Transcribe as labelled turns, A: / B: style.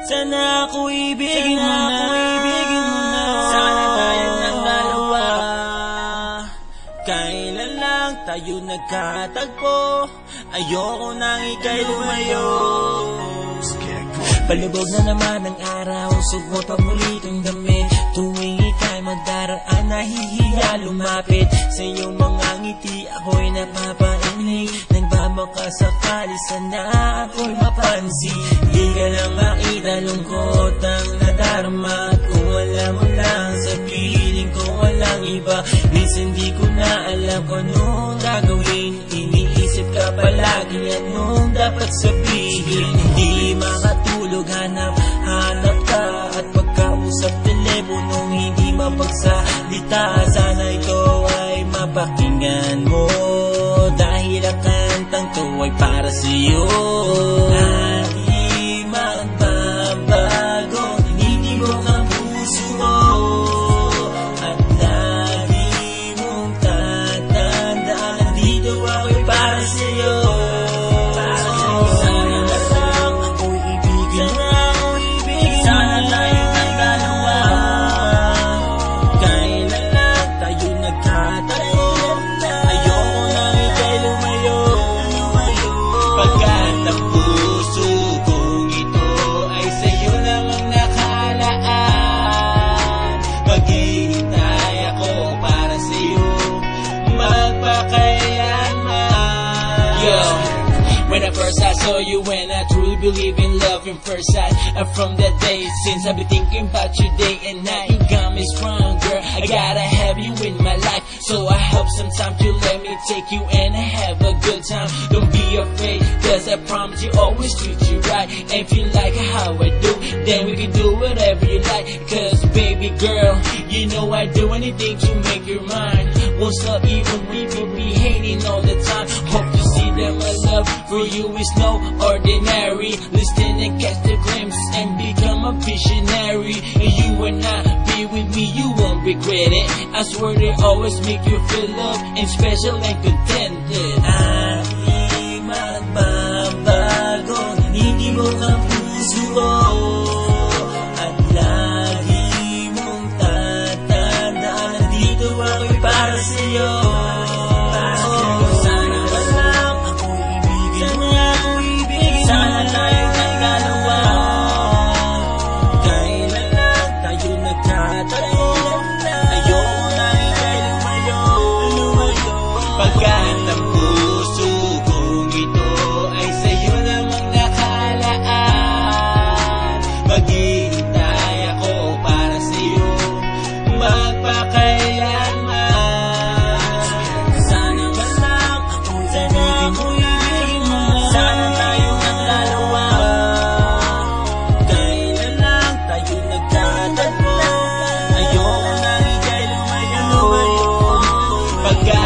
A: Sana ako ibigin mo na, sana tayong dalawa. Kailan lang tayo nagkatagpo, ayoko nang ika'y lumayo. Palubog na naman ang araw, sugot ang muli kang damit. Tuwing ika'y magdaraan, nahihiya lumapit. Sa iyong mga ngiti ako'y napapainig. Nang ba makasakali sana ako'y mapansin. Di ka lang makita, lungkot ang nadarama. At kung wala mo lang sa piling ko walang iba. Minsan di ko na alam kung anong gagawin. Iniisip ka palagi anong dapat sabihin. Hindi makatulog, hanap ka. At pagkausap teleponong hindi mapagsalita. Sana ito ay mapakinggan mo, dahil ang kantang to ay para sa'yo. At di magbabago, ninibok ang puso mo. At lagi mong tatandaan, nandito ako'y para sa'yo.
B: When at first I saw you, and I truly believe in love in first sight. And from that day since I've been thinking about you day and night. You got me stronger, I gotta have you in my life. So I hope sometime you let me take you and have a good time. Don't be afraid, cause I promise you always treat you right. And if you like how I do, then we can do whatever you like. Cause baby girl, you know I'd do anything to make you mine. Won't stop even we could be hating all the time. Hope you see that my love for you is no ordinary. Listen and catch the glimpse and become a visionary. And you and I, be with me, you won't regret it. I swear they always make you feel loved and special and contented.
A: At di magbabago, ninibok ang puso ko. At lagi mong tatandaan, nandito ako'y para sa'yo.
B: Pagkat ang puso kong ito ay sa'yo namang nakalaan. Maghihintay ako para sa'yo, magpakailanman.
A: Sana ba lang ako'y ibigin mo na, sana tayong dalawa. Kailan lang tayo nagkatagpo, ayoko nang ika'y lumayo.
B: Pagkat